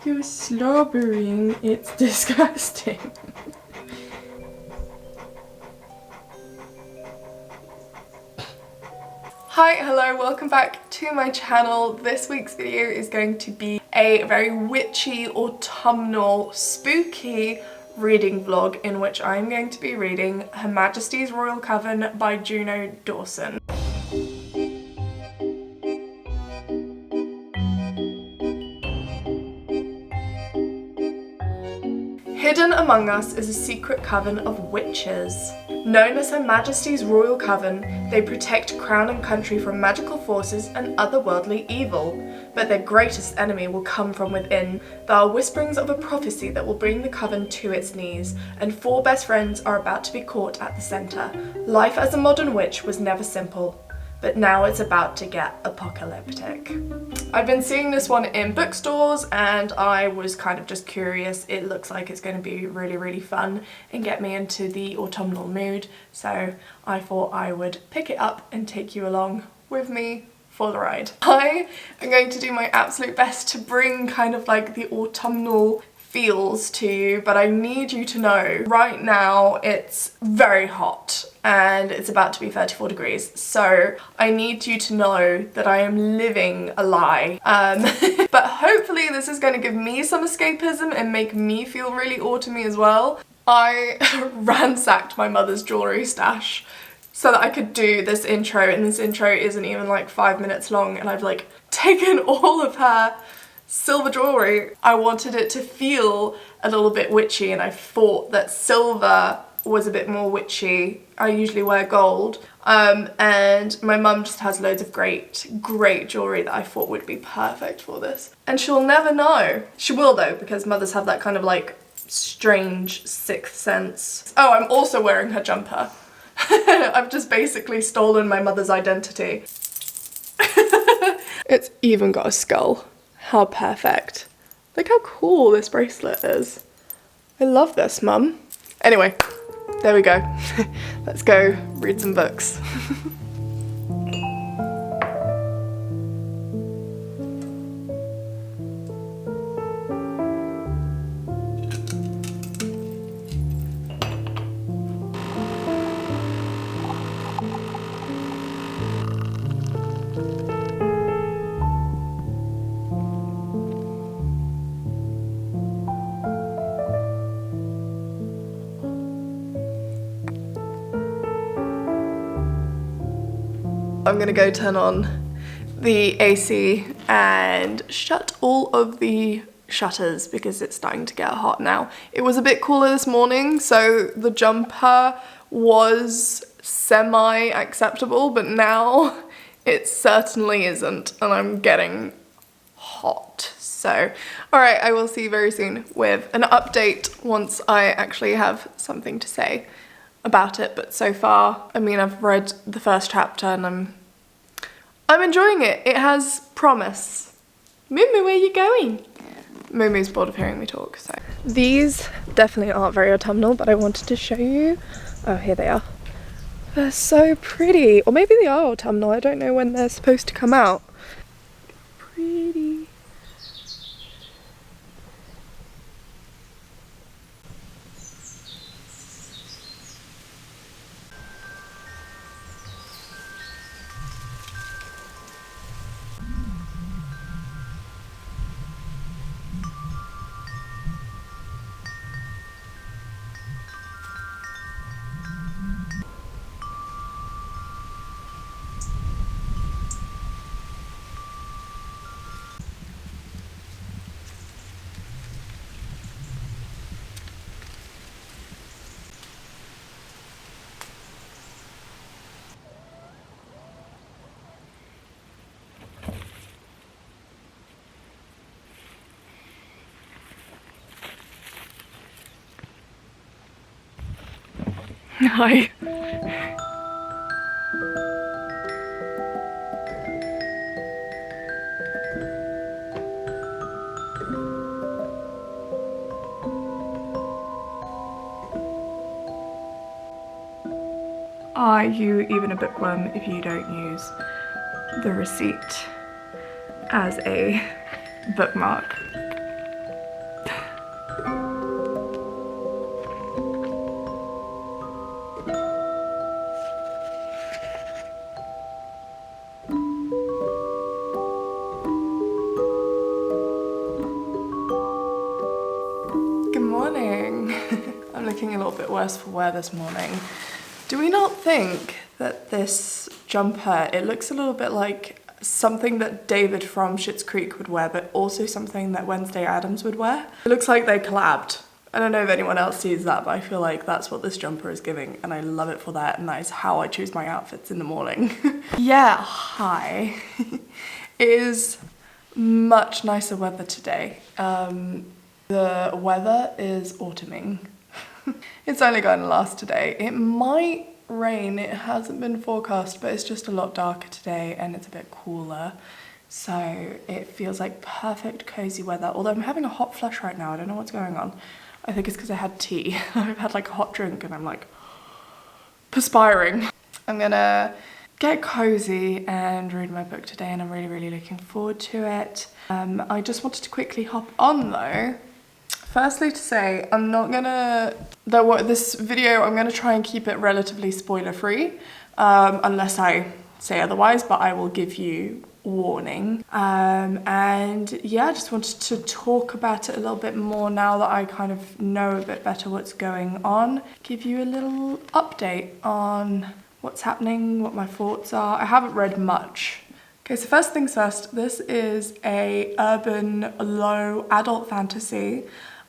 You're slobbering. It's disgusting. Hi, hello, welcome back to my channel. This week's video is going to be a very witchy, autumnal, spooky reading vlog in which I'm going to be reading Her Majesty's Royal Coven by Juno Dawson. Hidden among us is a secret coven of witches. Known as Her Majesty's Royal Coven, they protect crown and country from magical forces and otherworldly evil. But their greatest enemy will come from within. There are whisperings of a prophecy that will bring the coven to its knees, and 4 best friends are about to be caught at the centre. Life as a modern witch was never simple, but now it's about to get apocalyptic. I've been seeing this one in bookstores and I was kind of just curious. It looks like it's going to be really fun and get me into the autumnal mood, so I thought I would pick it up and take you along with me for the ride. I am going to do my absolute best to bring kind of like the autumnal feels to you, but I need you to know right now it's very hot and it's about to be 34 degrees, so I need you to know that I am living a lie. But hopefully this is going to give me some escapism and make me feel really autumny as well. I ransacked my mother's jewellery stash so that I could do this intro, and this intro isn't even like 5 minutes long, and I've like taken all of her silver jewellery. I wanted it to feel a little bit witchy, and I thought that silver was a bit more witchy. I usually wear gold, and my mum just has loads of great jewellery that I thought would be perfect for this. And she'll never know. She will though, because mothers have that kind of like strange sixth sense. Oh, I'm also wearing her jumper. I've just basically stolen my mother's identity. It's even got a skull. How perfect. Look how cool this bracelet is. I love this, Mum. Anyway, there we go. Let's go read some books. I'm gonna go turn on the AC and shut all of the shutters because it's starting to get hot now. It was a bit cooler this morning, so the jumper was semi-acceptable, but now it certainly isn't, and I'm getting hot. So, alright, I will see you very soon with an update once I actually have something to say about it. But so far, I mean, I've read the first chapter and I'm enjoying it. It has promise. Moo, where are you going? Moo's bored of hearing me talk, so. These definitely aren't very autumnal, but I wanted to show you. Oh, here they are. They're so pretty. Or maybe they are autumnal. I don't know when they're supposed to come out. Pretty. Hi. Are you even a bookworm if you don't use the receipt as a bookmark? looking a little bit worse for wear this morning. Do we not think that this jumper, it looks a little bit like something that David from Schitt's Creek would wear, but also something that Wednesday Addams would wear? It looks like they collabed. I don't know if anyone else sees that, but I feel like that's what this jumper is giving, and I love it for that, and that is how I choose my outfits in the morning. Yeah, hi. It is much nicer weather today. The weather is autumning. It's only going to last today. It might rain, it hasn't been forecast, but it's just a lot darker today and it's a bit cooler. So it feels like perfect cozy weather, although I'm having a hot flush right now. I don't know what's going on. I think it's because I had tea. I've had like a hot drink and I'm like perspiring. I'm gonna get cozy and read my book today, and I'm really looking forward to it. I just wanted to quickly hop on though. Firstly to say, I'm not gonna, this video, I'm gonna try and keep it relatively spoiler free, unless I say otherwise, but I will give you warning. And yeah, I just wanted to talk about it a little bit more now that I kind of know a bit better what's going on. Give you a little update on what's happening, what my thoughts are. I haven't read much. Okay, so first things first, this is a urban low adult fantasy.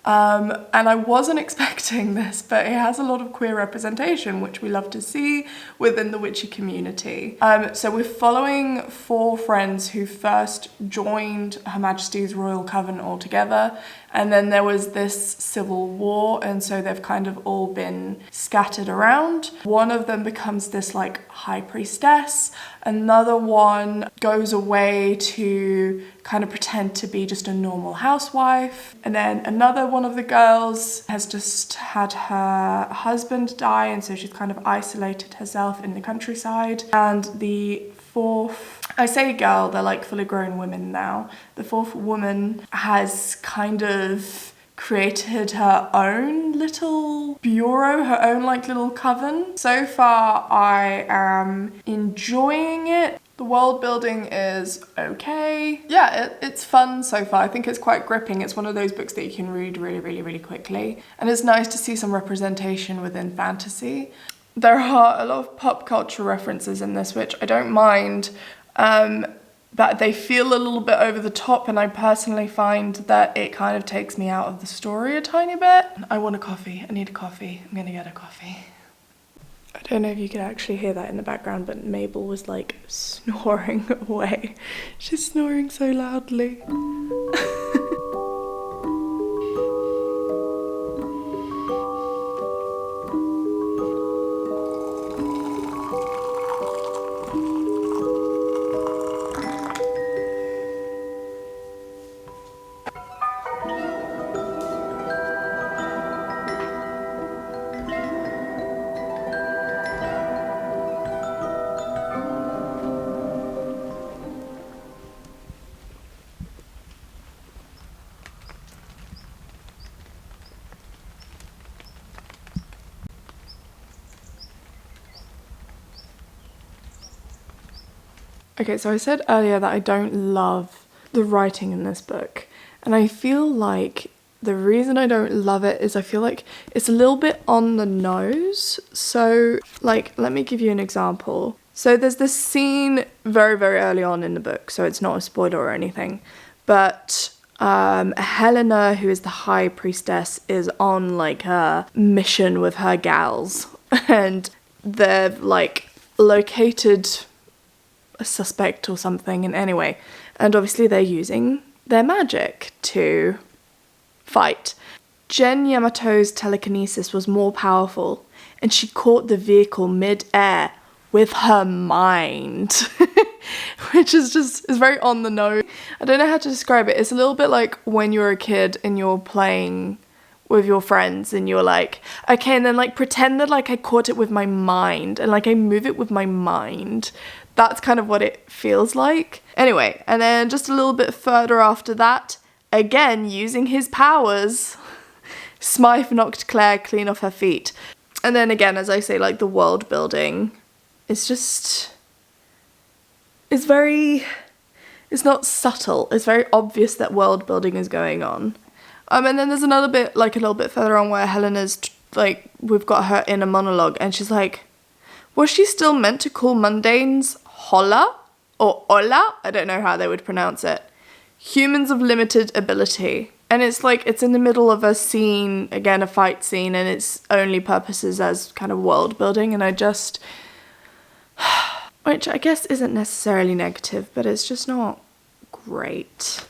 And I wasn't expecting this, but it has a lot of queer representation, which we love to see within the witchy community. So we're following 4 friends who first joined Her Majesty's Royal Coven all together, and then there was this civil war, and so they've kind of all been scattered around. One of them becomes this like high priestess, another one goes away to kind of pretend to be just a normal housewife, and then another one of the girls has just had her husband die, and so she's kind of isolated herself in the countryside. And the 4th, I say girl, they're like fully grown women now. The 4th woman has kind of created her own little bureau, her own like little coven. So far I am enjoying it. The world building is okay. Yeah, it's fun so far. I think it's quite gripping. It's one of those books that you can read really quickly. And it's nice to see some representation within fantasy. There are a lot of pop culture references in this, which I don't mind, but they feel a little bit over the top, and I personally find that it kind of takes me out of the story a tiny bit. I want a coffee. I need a coffee. I'm gonna get a coffee. I don't know if you could actually hear that in the background, but Mabel was like snoring away. She's snoring so loudly. Okay, so I said earlier that I don't love the writing in this book, and I feel like the reason I don't love it is I feel like it's a little bit on the nose. So, like, let me give you an example. So there's this scene very early on in the book, so it's not a spoiler or anything, but Helena, who is the high priestess, is on like a mission with her gals, and they've like located a suspect or something, and anyway, and obviously they're using their magic to fight. Gen Yamato's telekinesis was more powerful, and she caught the vehicle mid-air with her mind. Which is very on the nose. I don't know how to describe it. It's a little bit like when you're a kid and you're playing with your friends and you're like, okay, and then like pretend that like I caught it with my mind and like I move it with my mind. That's kind of what it feels like. Anyway, and then just a little bit further after that, again, using his powers, Smythe knocked Claire clean off her feet. And then again, as I say, like the world building, it's not subtle. It's very obvious that world building is going on. And then there's another bit, like a little bit further on, where Helena's like, we've got her inner monologue, and she's like, was she still meant to call mundanes hola or hola? I don't know how they would pronounce it. Humans of limited ability. And it's like, it's in the middle of a scene, again, a fight scene, and its only purpose is as kind of world building, and I just, which I guess isn't necessarily negative, but it's just not great.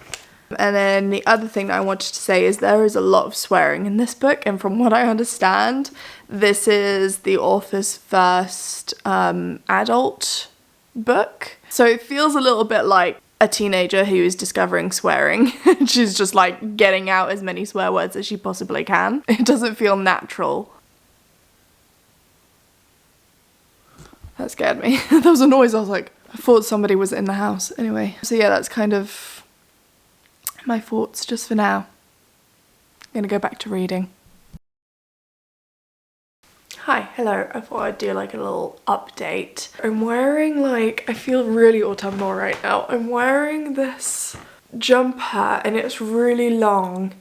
And then the other thing that I wanted to say is there is a lot of swearing in this book, and from what I understand, this is the author's first adult book. So it feels a little bit like a teenager who is discovering swearing. She's just like getting out as many swear words as she possibly can. It doesn't feel natural. That scared me. There was a noise, I was like, I thought somebody was in the house. Anyway, so yeah, that's kind of my thoughts just for now. I'm gonna go back to reading. Hi, hello. I thought I'd do like a little update. I'm wearing like, I feel really autumnal right now. I'm wearing this jumper and it's really long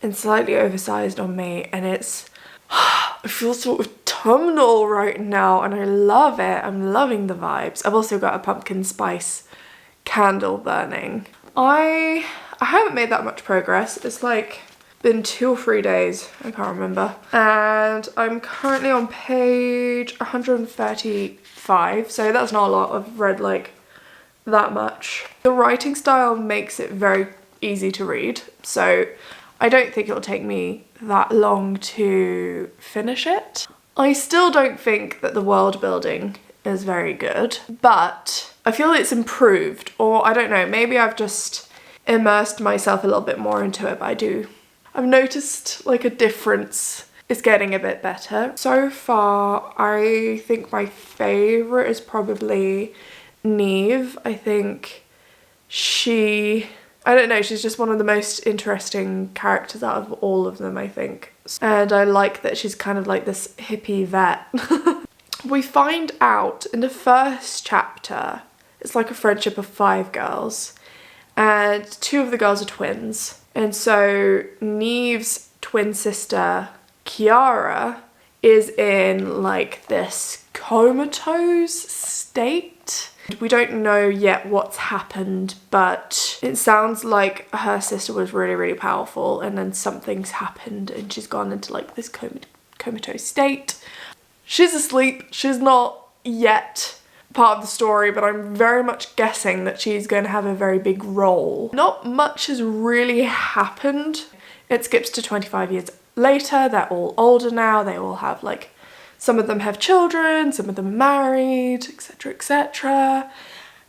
and slightly oversized on me, and it's, I feel sort of autumnal right now and I love it. I'm loving the vibes. I've also got a pumpkin spice candle burning. I haven't made that much progress. It's like been 2 or 3 days, I can't remember. And I'm currently on page 135, so that's not a lot. I've read like that much. The writing style makes it very easy to read, so I don't think it'll take me that long to finish it. I still don't think that the world building is very good, but I feel it's improved, or I don't know, maybe I've just immersed myself a little bit more into it, but I've noticed like a difference. It's getting a bit better. So far, I think my favourite is probably Neve. I think I don't know, she's just one of the most interesting characters out of all of them, I think. And I like that she's kind of like this hippie vet. We find out in the first chapter, it's like a friendship of 5 girls, and 2 of the girls are twins. And so Neve's twin sister, Kiara, is in like this comatose state. We don't know yet what's happened, but it sounds like her sister was really, really powerful, and then something's happened and she's gone into like this comatose state. She's asleep. She's not yet part of the story, but I'm very much guessing that she's going to have a very big role. Not much has really happened. It skips to 25 years later. They're all older now. They all have like, some of them have children, some of them are married, etc, etc.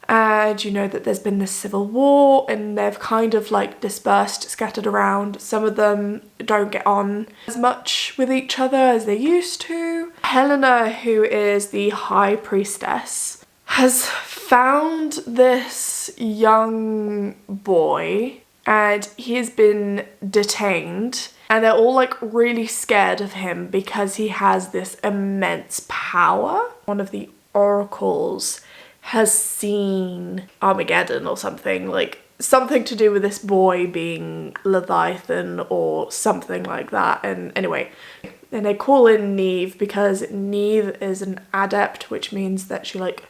And you know that there's been this civil war and they've kind of like dispersed, scattered around. Some of them don't get on as much with each other as they used to. Helena, who is the high priestess, has found this young boy and he has been detained, and they're all like really scared of him because he has this immense power. One of the oracles has seen Armageddon or something, like something to do with this boy being Leviathan or something like that. And anyway, and they call in Neve because Neve is an adept, which means that she like,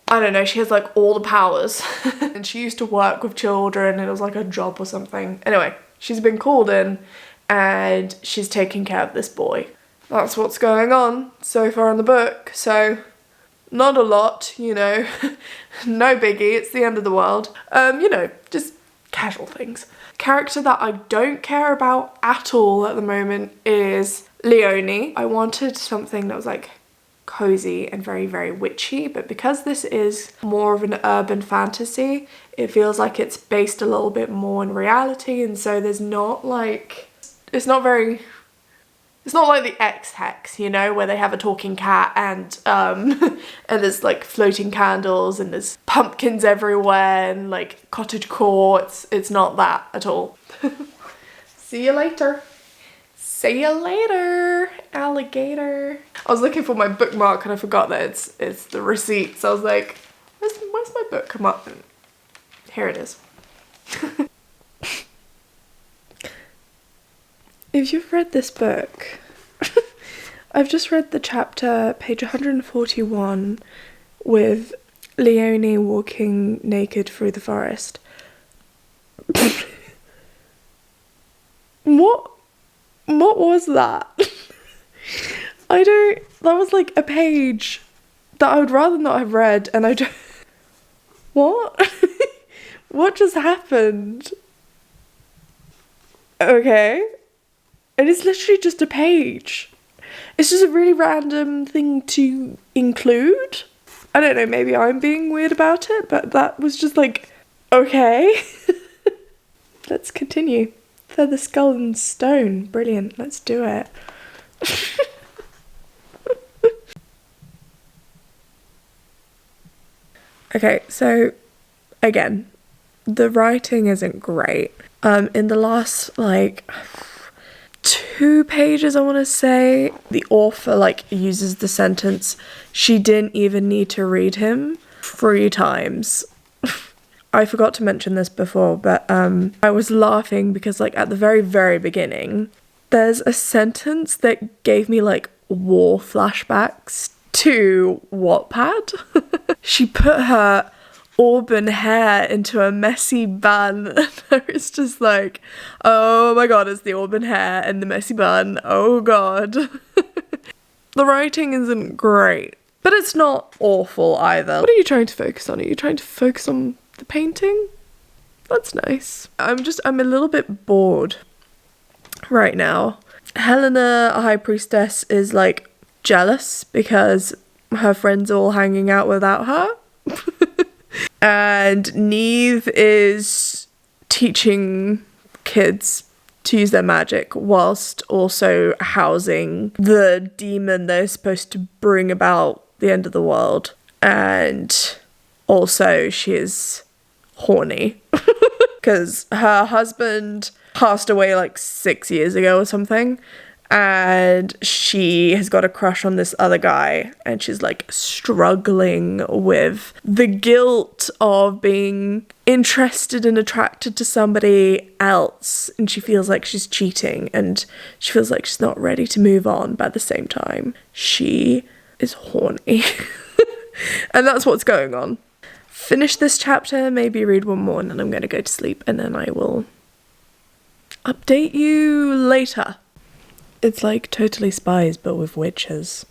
I don't know, she has like all the powers. And she used to work with children and it was like a job or something. Anyway, she's been called in and she's taking care of this boy. That's what's going on so far in the book. So not a lot, you know, no biggie, it's the end of the world. You know, just casual things. Character that I don't care about at all at the moment is Leonie. I wanted something that was like cozy and very, very witchy, but because this is more of an urban fantasy, it feels like it's based a little bit more in reality, and so there's not like, it's not like the X-Hex, you know, where they have a talking cat and and there's like floating candles and there's pumpkins everywhere and like cottagecore. It's not that at all. See you later. See you later, alligator. I was looking for my bookmark and I forgot that it's the receipt. So I was like, where's my book? Come up. Here it is. If you've read this book, I've just read the chapter, page 141, with Leonie walking naked through the forest. What was that? That was like a page that I would rather not have read, and I don't... What? What just happened? Okay. And it's literally just a page. It's just a really random thing to include. I don't know, maybe I'm being weird about it, but that was just like, okay. Let's continue. Feather, skull and stone. Brilliant, let's do it. Okay, so again, the writing isn't great. In the last like 2 pages, I want to say, the author like uses the sentence, "She didn't even need to read him," 3 times. I forgot to mention this before, but I was laughing because like at the very, very beginning, there's a sentence that gave me like war flashbacks to Wattpad. She put her auburn hair into a messy bun, and I was just like, oh my god, it's the auburn hair and the messy bun, oh god. The writing isn't great, but it's not awful either. What are you trying to focus on? Are you trying to focus on the painting? That's nice. I'm a little bit bored right now. Helena, a high priestess, is like jealous because her friends are all hanging out without her. And Neve is teaching kids to use their magic whilst also housing the demon they're supposed to bring about the end of the world. And also she is horny because her husband passed away like 6 years ago or something, and she has got a crush on this other guy, and she's like struggling with the guilt of being interested and attracted to somebody else, and she feels like she's cheating, and she feels like she's not ready to move on, but at the same time she is horny. And that's what's going on. Finish this chapter, maybe read one more, and then I'm going to go to sleep, and then I will update you later. It's like Totally Spies, but with witches.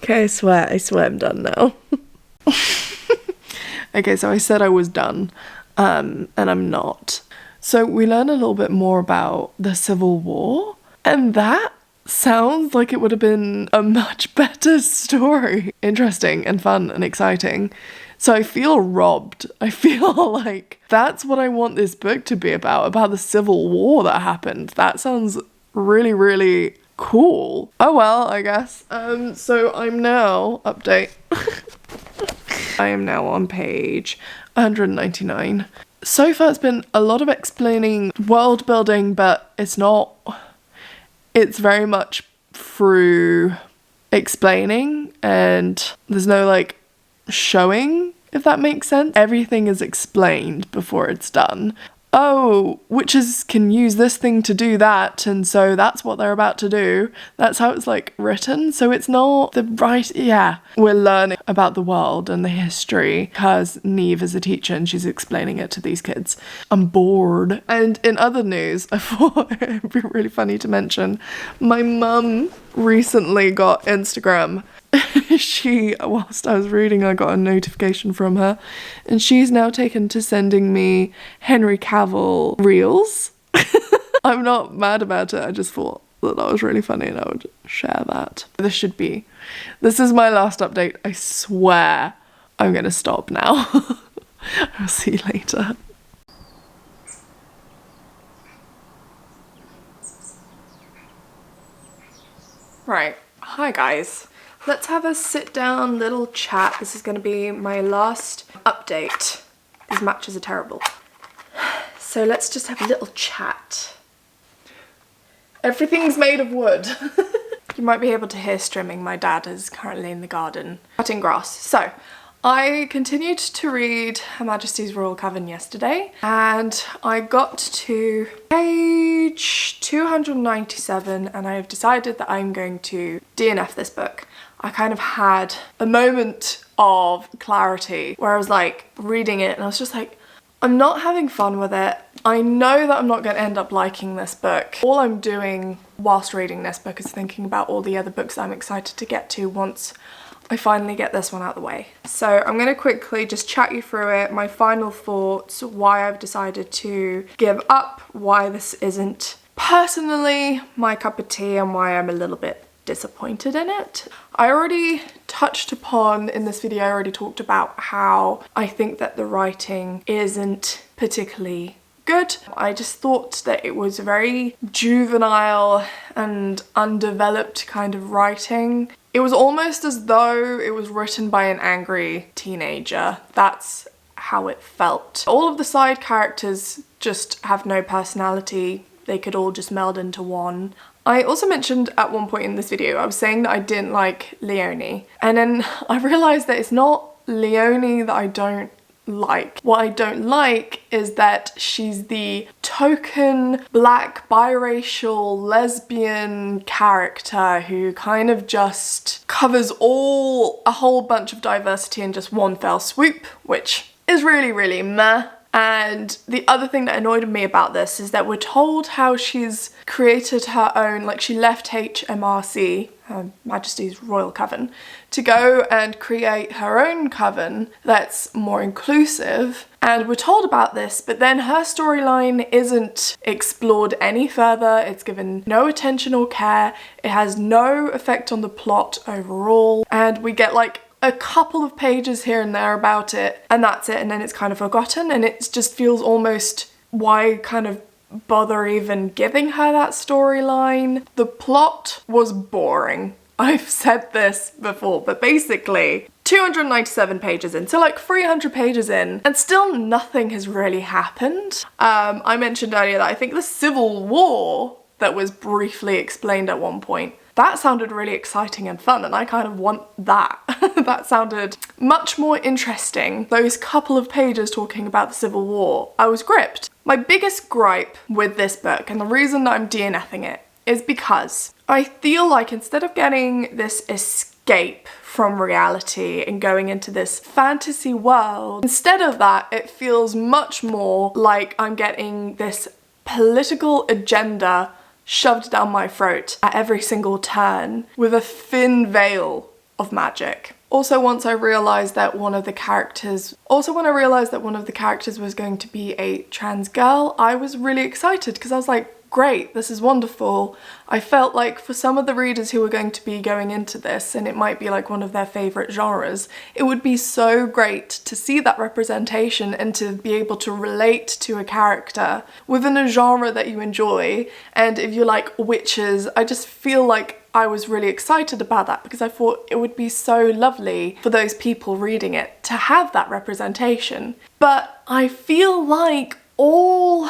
Okay, I swear I'm done now. Okay, so I said I was done, and I'm not. So we learn a little bit more about the Civil War, and that sounds like it would have been a much better story. Interesting and fun and exciting. So I feel robbed. I feel like that's what I want this book to be about the Civil War that happened. That sounds really, really cool. Oh well, I guess. So I'm now, update. I am now on page 199. So far it's been a lot of explaining world building, but it's not. It's very much through explaining, and there's no like showing, if that makes sense. Everything is explained before it's done. Oh, witches can use this thing to do that, and so that's what they're about to do. That's how it's like written, so it's not the right, yeah. We're learning about the world and the history because Neve is a teacher and she's explaining it to these kids. I'm bored. And in other news, I thought it'd be really funny to mention, my mum recently got Instagram. Whilst I was reading, I got a notification from her, and she's now taken to sending me Henry Cavill reels. I'm not mad about it, I just thought that was really funny and I would share that. This is my last update, I swear. I'm gonna stop now. I'll see you later. Right, hi guys. Let's have a sit down little chat. This is going to be my last update. These matches are terrible. So let's just have a little chat. Everything's made of wood. You might be able to hear strimming. My dad is currently in the garden cutting grass. So I continued to read Her Majesty's Royal Coven yesterday, and I got to page 297, and I have decided that I'm going to DNF this book. I kind of had a moment of clarity where I was like reading it and I was just like, I'm not having fun with it. I know that I'm not going to end up liking this book. All I'm doing whilst reading this book is thinking about all the other books I'm excited to get to once I finally get this one out of the way. So I'm going to quickly just chat you through it, my final thoughts, why I've decided to give up, why this isn't personally my cup of tea, and why I'm a little bit disappointed in it. I already touched upon in this video, I already talked about how I think that the writing isn't particularly good. I just thought that it was very juvenile and undeveloped kind of writing. It was almost as though it was written by an angry teenager. That's how it felt. All of the side characters just have no personality. They could all just meld into one. I also mentioned at one point in this video, I was saying that I didn't like Leonie, and then I realised that it's not Leonie that I don't like. What I don't like is that she's the token black biracial lesbian character who kind of just covers a whole bunch of diversity in just one fell swoop, which is really, really meh. And the other thing that annoyed me about this is that we're told how she's created her own, like she left HMRC, Her Majesty's Royal Coven, to go and create her own coven that's more inclusive. And we're told about this, but then her storyline isn't explored any further. It's given no attention or care. It has no effect on the plot overall. And we get like a couple of pages here and there about it, and that's it, and then it's kind of forgotten, and it just feels almost, why kind of bother even giving her that storyline? The plot was boring. I've said this before, but basically 297 pages in, so like 300 pages in, and still nothing has really happened. I mentioned earlier that I think the Civil War that was briefly explained at one point, that sounded really exciting and fun, and I kind of want that. That sounded much more interesting. Those couple of pages talking about the Civil War, I was gripped. My biggest gripe with this book, and the reason that I'm DNFing it, is because I feel like instead of getting this escape from reality and going into this fantasy world, instead of that, it feels much more like I'm getting this political agenda shoved down my throat at every single turn with a thin veil of magic. Also, once I realised that one of the characters was going to be a trans girl, I was really excited because I was like, great, this is wonderful. I felt like for some of the readers who were going to be going into this, and it might be like one of their favourite genres, it would be so great to see that representation and to be able to relate to a character within a genre that you enjoy. And if you like witches, I just feel like I was really excited about that because I thought it would be so lovely for those people reading it to have that representation. But I feel like all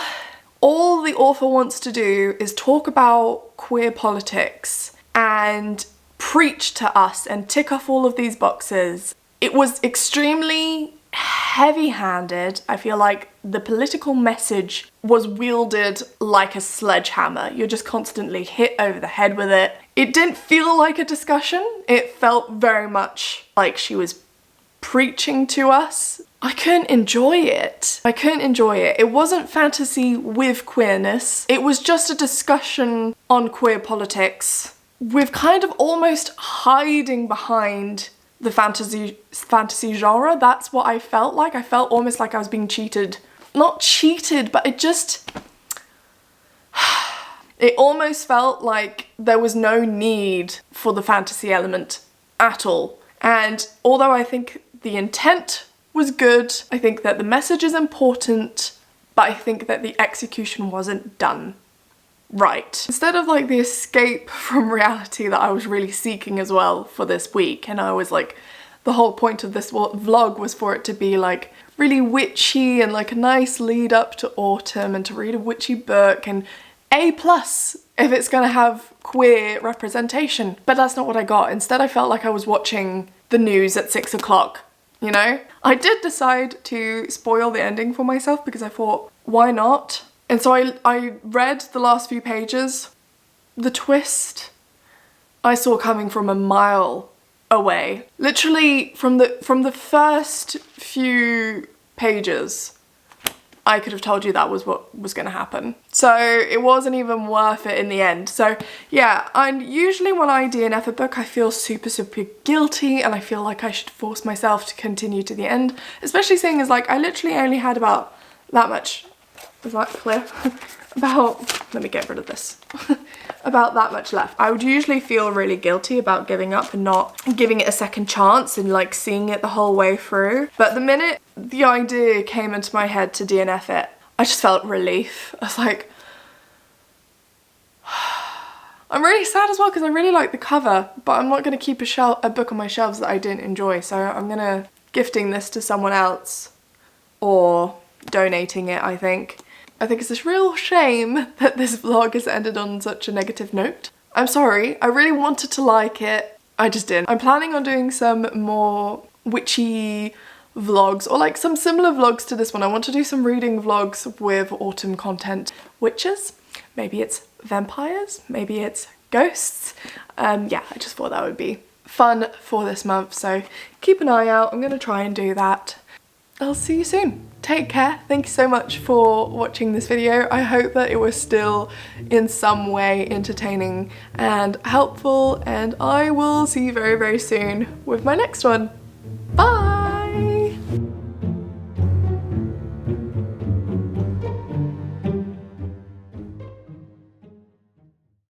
the author wants to do is talk about queer politics and preach to us and tick off all of these boxes. It was extremely heavy-handed. I feel like the political message was wielded like a sledgehammer. You're just constantly hit over the head with it. It didn't feel like a discussion. It felt very much like she was preaching to us. I couldn't enjoy it. It wasn't fantasy with queerness. It was just a discussion on queer politics with kind of almost hiding behind the fantasy genre. That's what I felt like. I felt almost like I was being cheated. Not cheated, but it almost felt like there was no need for the fantasy element at all. And although I think the intent was good, I think that the message is important, but I think that the execution wasn't done right. Instead of like the escape from reality that I was really seeking as well for this week, and I was like, the whole point of this vlog was for it to be like really witchy and like a nice lead up to autumn and to read a witchy book and A+ if it's gonna have queer representation. But that's not what I got. Instead I felt like I was watching the news at 6 o'clock you know? I did decide to spoil the ending for myself because I thought, why not? And so I read the last few pages. The twist I saw coming from a mile away. Literally from the first few pages, I could have told you that was what was going to happen. So it wasn't even worth it in the end. So yeah, usually when I DNF a book, I feel super guilty and I feel like I should force myself to continue to the end, especially seeing as like I literally only had about that much. Is that clear? Let me get rid of this. About that much left. I would usually feel really guilty about giving up and not giving it a second chance and like seeing it the whole way through. But the minute the idea came into my head to DNF it, I just felt relief. I was like, I'm really sad as well because I really like the cover, but I'm not going to keep a book on my shelves that I didn't enjoy. So I'm going to gifting this to someone else or donating it, I think. I think it's a real shame that this vlog has ended on such a negative note. I'm sorry, I really wanted to like it, I just didn't. I'm planning on doing some more witchy vlogs or like some similar vlogs to this one. I want to do some reading vlogs with autumn content. Witches, maybe it's vampires, maybe it's ghosts. Yeah, I just thought that would be fun for this month, so keep an eye out. I'm gonna try and do that. I'll see you soon. Take care. Thank you so much for watching this video. I hope that it was still in some way entertaining and helpful, and I will see you very, very soon with my next one. Bye!